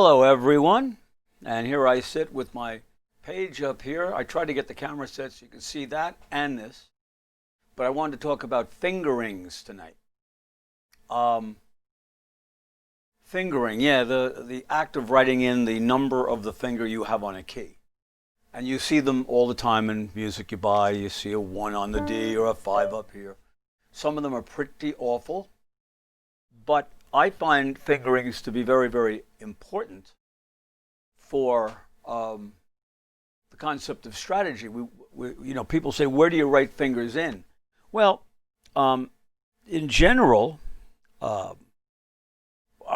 Hello everyone, and here I sit with my page up here. I tried to get the camera set so you can see that and this, but I wanted to talk about fingerings tonight. Fingering, yeah, the act of writing in the number of the finger you have on a key. And you see them all the time in music you buy. You see a 1 on the D or a 5 up here. Some of them are pretty awful, but I find fingerings to be very, very important for the concept of strategy. People say, where do you write fingers in? Well, in general,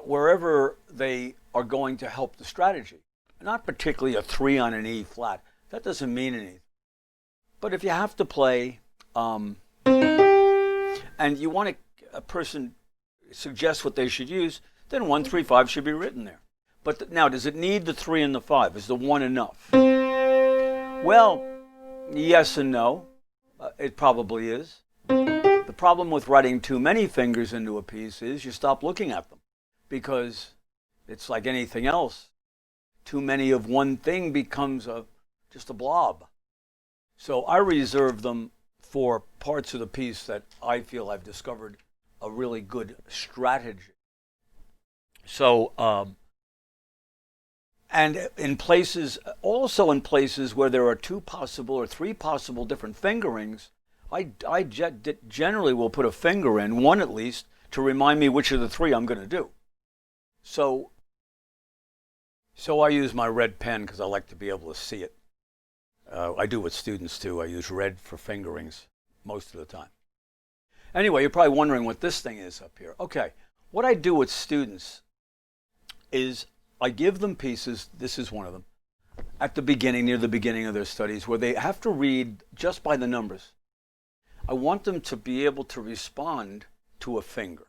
wherever they are going to help the strategy. Not particularly a 3 on an E flat. That doesn't mean anything. But if you have to play, and you want a person suggest what they should use, then 1, 3, 5 should be written there. But now, does it need the 3 and the 5? Is the 1 enough? Well, yes and no. It probably is. The problem with writing too many fingers into a piece is you stop looking at them, because it's like anything else. Too many of one thing becomes just a blob. So I reserve them for parts of the piece that I feel I've discovered a really good strategy. So, and in places, also in places where there are 2 possible or 3 possible different fingerings, I generally will put a finger in, 1 at least, to remind me which of the 3 I'm going to do. So I use my red pen because I like to be able to see it. I do with students too. I use red for fingerings most of the time. Anyway, you're probably wondering what this thing is up here. Okay, what I do with students is I give them pieces, this is one of them, at the beginning, near the beginning of their studies, where they have to read just by the numbers. I want them to be able to respond to a finger.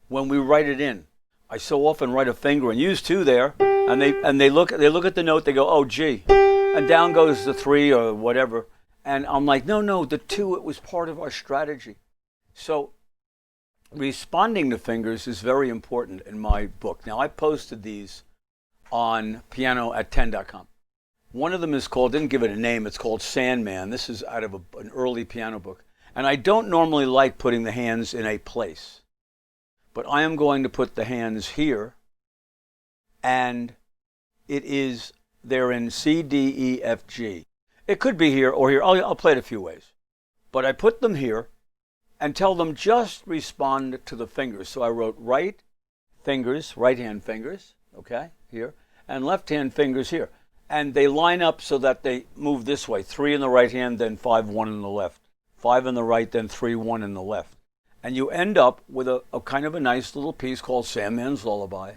When we write it in, I so often write a finger and use 2 there, and they look at the note, they go, oh gee, and down goes the 3 or whatever, and I'm like, no, the 2, it was part of our strategy. So responding to fingers is very important in my book. Now, I posted these on PianoAt10.com. One of them is called, didn't give it a name, it's called Sandman. This is out of an early piano book. And I don't normally like putting the hands in a place, but I am going to put the hands here, and they're in C, D, E, F, G. It could be here or here. I'll play it a few ways. But I put them here and tell them just respond to the fingers. So I wrote right hand fingers, okay, here, and left hand fingers here. And they line up so that they move this way. 3 in the right hand, then 5, 1 in the left. 5 in the right, then 3, 1 in the left. And you end up with a kind of a nice little piece called Sandman's Lullaby.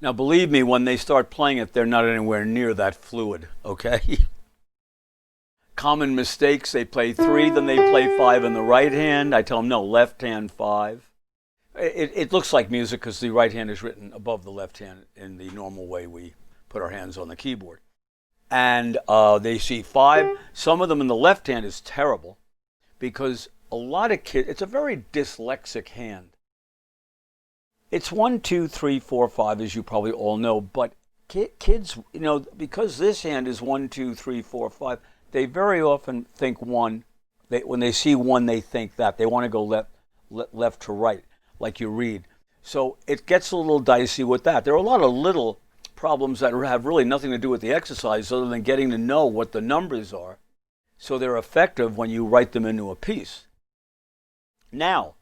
Now, believe me, when they start playing it, they're not anywhere near that fluid, okay? Common mistakes, they play 3, then they play 5 in the right hand. I tell them, no, left hand 5. It looks like music because the right hand is written above the left hand in the normal way we put our hands on the keyboard. And they see 5. Some of them in the left hand is terrible because a lot of kids, it's a very dyslexic hand. It's 1, 2, 3, 4, 5, as you probably all know, but kids, because this hand is 1, 2, 3, 4, 5, they very often think 1. When they see 1, they think that. They want to go left to right, like you read. So it gets a little dicey with that. There are a lot of little problems that have really nothing to do with the exercise other than getting to know what the numbers are, so they're effective when you write them into a piece. Now,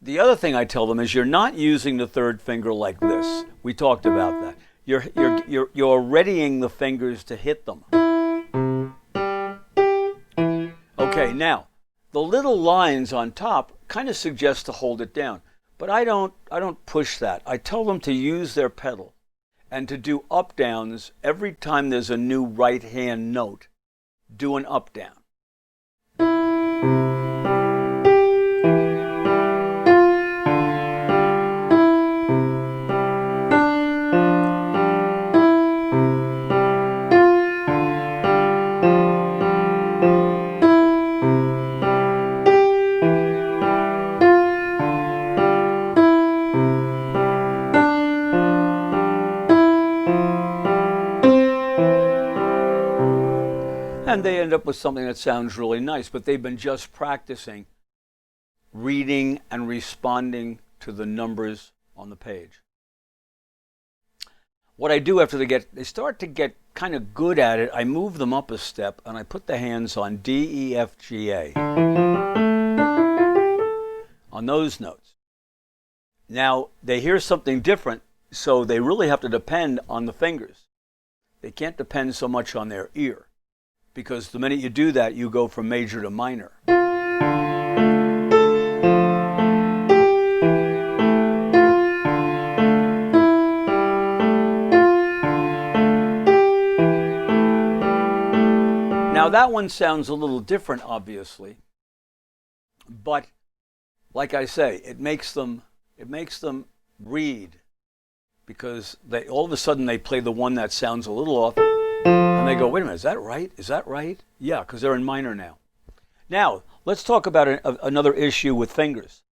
the other thing I tell them is you're not using the 3rd finger like this. We talked about that. You're readying the fingers to hit them. Okay, now the little lines on top kind of suggest to hold it down, but I don't push that. I tell them to use their pedal and to do up downs every time there's a new right hand note do an up down. And they end up with something that sounds really nice, but they've been just practicing reading and responding to the numbers on the page. What I do after they start to get kind of good at it, I move them up a step and I put the hands on D, E, F, G, A. On those notes. Now, they hear something different, so they really have to depend on the fingers. They can't depend so much on their ear, because the minute you do that, you go from major to minor. Now that one sounds a little different, obviously, but like I say, it makes them read, because they all of a sudden they play the one that sounds a little off. And they go, wait a minute, is that right? Is that right? Yeah, because they're in minor now. Now, let's talk about another issue with fingers.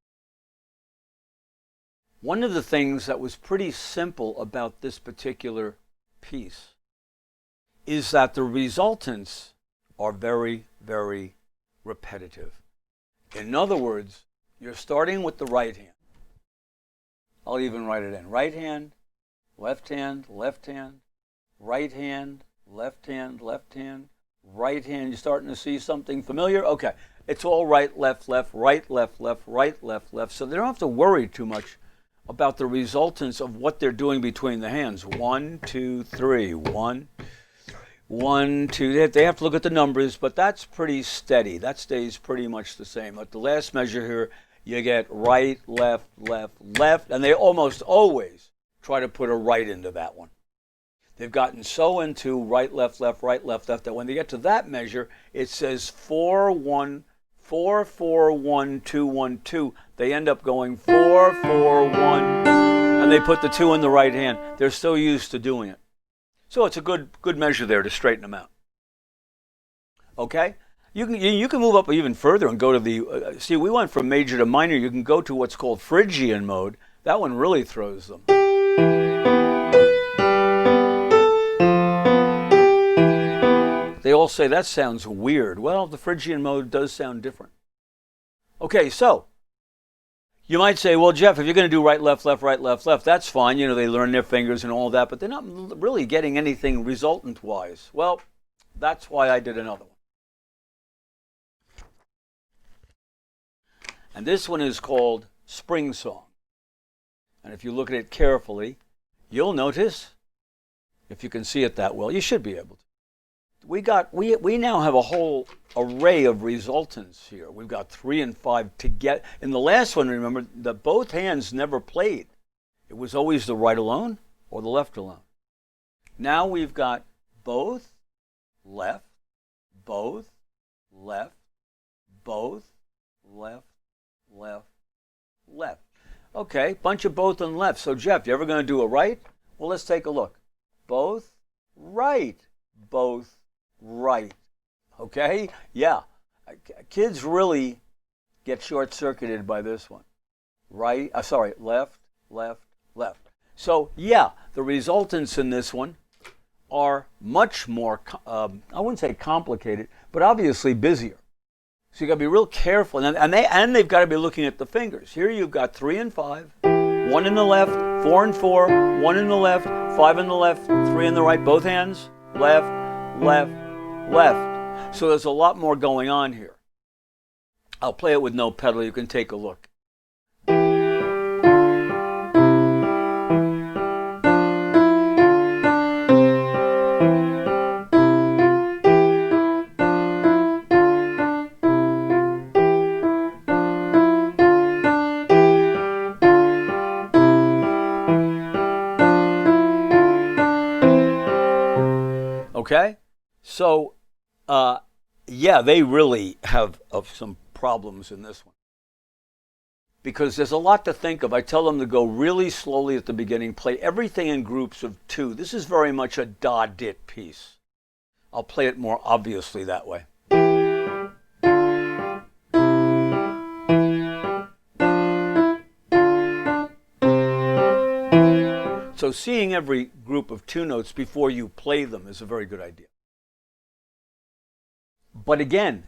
One of the things that was pretty simple about this particular piece is that the resultants are very, very repetitive. In other words, you're starting with the right hand. I'll even write it in. Right hand, left hand, left hand, right hand, left hand, left hand, right hand. You're starting to see something familiar? Okay. It's all right, left, left, right, left, left, right, left, left. So they don't have to worry too much about the resultants of what they're doing between the hands. 1, 2, 3. 1, 1, 2. They have to look at the numbers, but that's pretty steady. That stays pretty much the same. At the last measure here, you get right, left, left, left, and they almost always try to put a right into that one. They've gotten so into right, left, left, right, left, left that when they get to that measure, it says 4, 1, 4, 4, 1, 2, 1, 2. They end up going 4, 4, 1, and they put the 2 in the right hand. They're so used to doing it. So it's a good measure there to straighten them out. Okay? You can move up even further and go to the, see, we went from major to minor. You can go to what's called Phrygian mode. That one really throws them. They all say that sounds weird. Well, the Phrygian mode does sound different. Okay, so you might say, well, Jeff, if you're going to do right, left, left, right, left, left, that's fine. You know, they learn their fingers and all that, but they're not really getting anything resultant-wise. Well, that's why I did another one. And this one is called Spring Song. And if you look at it carefully, you'll notice, if you can see it that well, you should be able to. We now have a whole array of resultants here. We've got 3 and 5 to get. In the last one, remember, that both hands never played. It was always the right alone or the left alone. Now we've got both, left, both, left, both, left, left, left. Okay, bunch of both and left. So Jeff, you ever going to do a right? Well, let's take a look. Both, right, both, right. Okay? Yeah. Kids really get short-circuited by this one. Right, left, left, left. So, yeah, the resultants in this one are much more, I wouldn't say complicated, but obviously busier. So you got to be real careful, and they've got to be looking at the fingers. Here you've got 3 and 5, 1 in the left, 4 and 4, 1 in the left, 5 in the left, 3 in the right, both hands, left, left, left. So there's a lot more going on here. I'll play it with no pedal. You can take a look. Okay, so Yeah, they really have some problems in this one because there's a lot to think of. I tell them to go really slowly at the beginning, play everything in groups of two. This is very much a da-dit piece. I'll play it more obviously that way. So seeing every group of two notes before you play them is a very good idea. But again,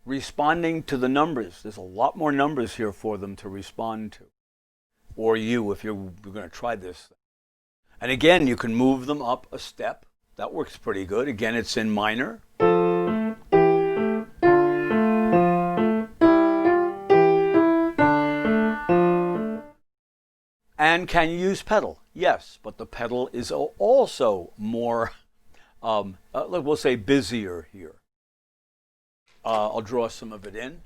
responding to the numbers. There's a lot more numbers here for them to respond to. Or you, if you're going to try this. And again, you can move them up a step. That works pretty good. Again, it's in minor. And can you use pedal? Yes, but the pedal is also more, we'll say busier here. I'll draw some of it in.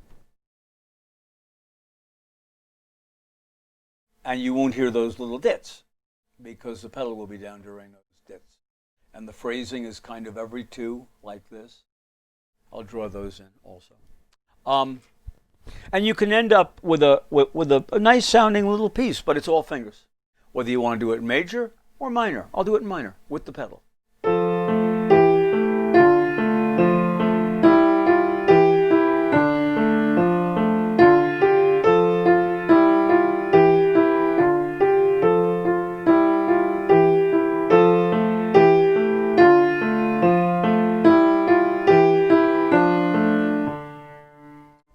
And you won't hear those little dits because the pedal will be down during those dits. And the phrasing is kind of every two like this. I'll draw those in also. And you can end up with a nice sounding little piece, but it's all fingers. Whether you want to do it in major or minor. I'll do it in minor with the pedal.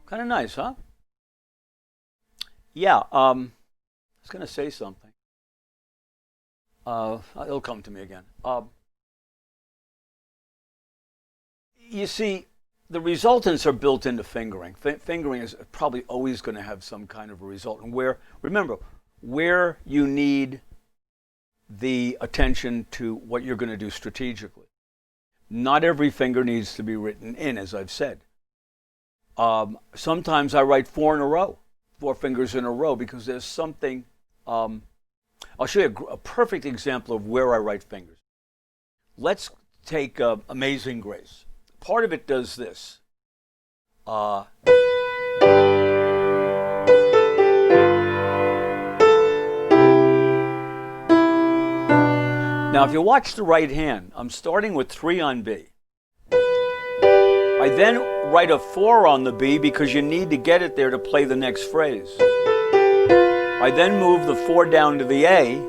Kind of nice, huh? Yeah, I was going to say something. It'll come to me again. You see, the resultants are built into fingering. Fingering is probably always going to have some kind of a resultant. Remember, where you need the attention to what you're going to do strategically. Not every finger needs to be written in, as I've said. Sometimes I write 4 in a row, 4 fingers in a row, because there's something. I'll show you a perfect example of where I write fingers. Let's take Amazing Grace. Part of it does this. Now, if you watch the right hand, I'm starting with 3 on B. I then write a 4 on the B because you need to get it there to play the next phrase. I then move the 4 down to the A.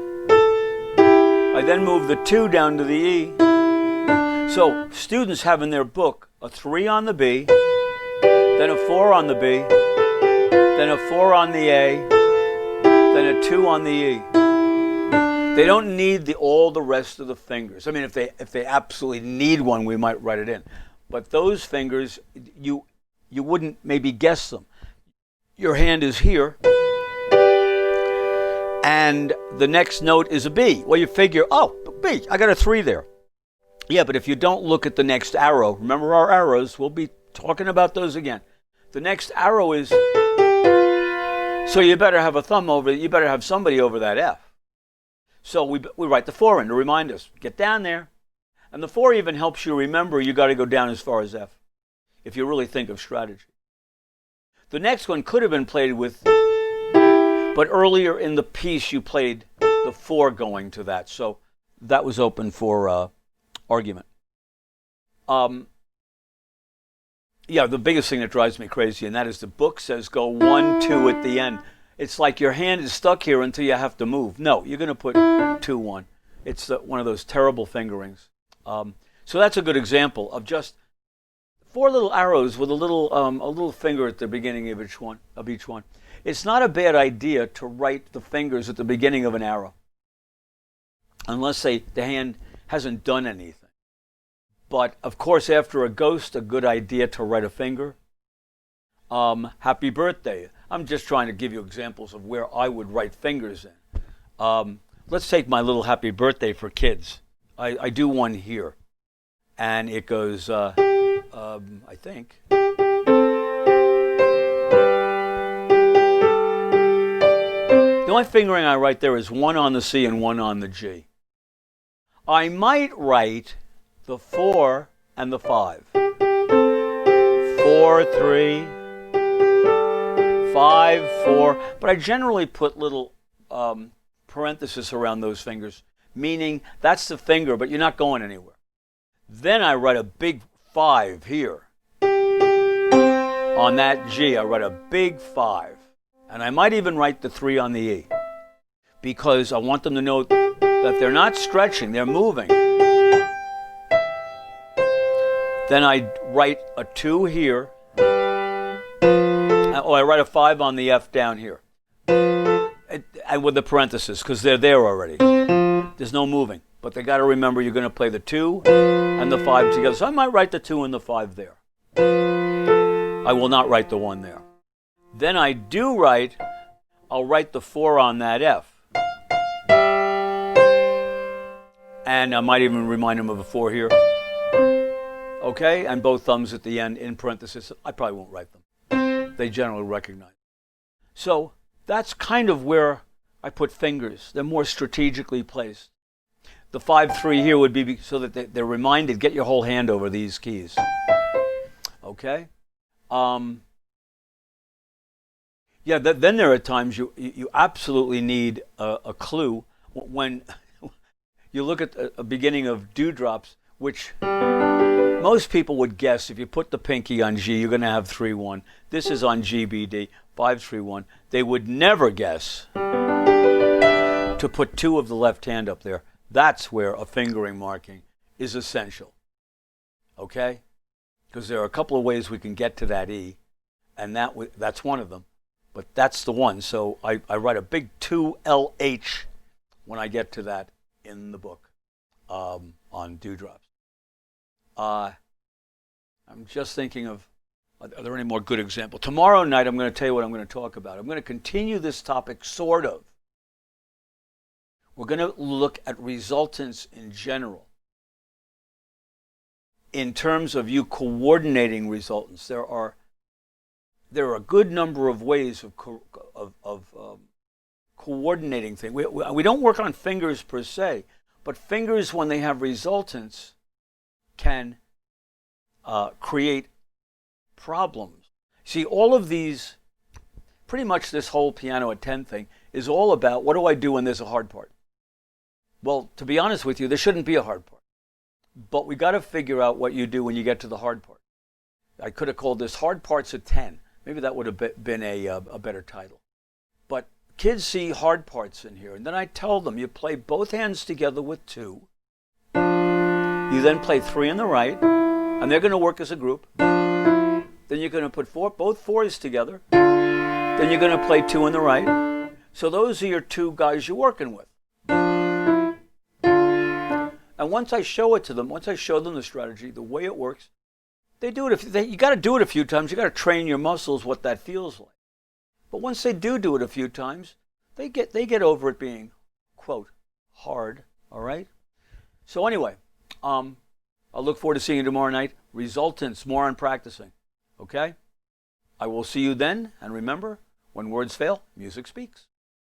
I then move the 2 down to the E. So students have in their book a 3 on the B, then a 4 on the B, then a 4 on the A, then a 2 on the E. They don't need all the rest of the fingers. I mean, if they absolutely need one, we might write it in. But those fingers, you wouldn't maybe guess them. Your hand is here, and the next note is a B. Well, you figure, oh, B, I got a 3 there. Yeah, but if you don't look at the next arrow, remember our arrows, we'll be talking about those again. The next arrow is, so you better have a thumb over, you better have somebody over that F. So we write the 4 in to remind us, get down there. And the 4 even helps you remember you got to go down as far as F, if you really think of strategy. The next one could have been played with, but earlier in the piece you played the 4 going to that. So that was open for argument. Yeah, the biggest thing that drives me crazy, and that is the book says go 1, 2 at the end. It's like your hand is stuck here until you have to move. No, you're going to put 2, 1. It's one of those terrible fingerings. So that's a good example of just 4 little arrows with a little finger at the beginning of each one. It's not a bad idea to write the fingers at the beginning of an arrow, unless the hand hasn't done anything. But of course, after a ghost, a good idea to write a finger. Happy birthday. I'm just trying to give you examples of where I would write fingers in. Let's take my little happy birthday for kids. I do one here, and it goes, I think. The only fingering I write there is 1 on the C and 1 on the G. I might write the 4 and the 5. 4, 3, 5, 4. But I generally put little parentheses around those fingers, meaning that's the finger, but you're not going anywhere. Then I write a big 5 here. On that G, I write a big 5. And I might even write the 3 on the E, because I want them to know that they're not stretching, they're moving. Then I write a 2 here. Oh, I write a 5 on the F down here. And with the parentheses, because they're there already. There's no moving. But they got to remember you're going to play the 2 and the 5 together. So I might write the 2 and the 5 there. I will not write the 1 there. Then I do write, I'll write the 4 on that F. And I might even remind them of a 4 here. Okay? And both thumbs at the end in parentheses. I probably won't write them. They generally recognize. So that's kind of where I put fingers. They're more strategically placed. The 5, 3 here would be so that they're reminded, get your whole hand over these keys. Okay? Yeah, then there are times you absolutely need a clue. When you look at a beginning of dewdrops, which most people would guess if you put the pinky on G, you're going to have 3, 1. This is on G, B, D, 5, 3, 1. They would never guess to put 2 of the left hand up there. That's where a fingering marking is essential. Okay? Because there are a couple of ways we can get to that E, and that's one of them. But that's the one. So I write a big 2 LH when I get to that in the book on dewdrops. I'm just thinking of, are there any more good examples? Tomorrow night I'm going to tell you what I'm going to talk about. I'm going to continue this topic, sort of. We're going to look at resultants in general. In terms of you coordinating resultants, there are a good number of ways of coordinating things. We don't work on fingers per se, but fingers, when they have resultants, can create problems. See, all of these, pretty much this whole PianoAt10 thing is all about, what do I do when there's a hard part? Well, to be honest with you, there shouldn't be a hard part. But we got to figure out what you do when you get to the hard part. I could have called this Hard Parts at 10. Maybe that would have been a better title. But kids see hard parts in here. And then I tell them, you play both hands together with 2. You then play 3 in the right. And they're going to work as a group. Then you're going to put both 4s together. Then you're going to play 2 in the right. So those are your 2 guys you're working with. And once I show it to them, once I show them the strategy, the way it works, they do it. You got to do it a few times. You got to train your muscles what that feels like. But once they do it a few times, they get over it being, quote, hard. All right. So anyway, I'll look forward to seeing you tomorrow night. Resultants, more on practicing. Okay. I will see you then. And remember, when words fail, music speaks.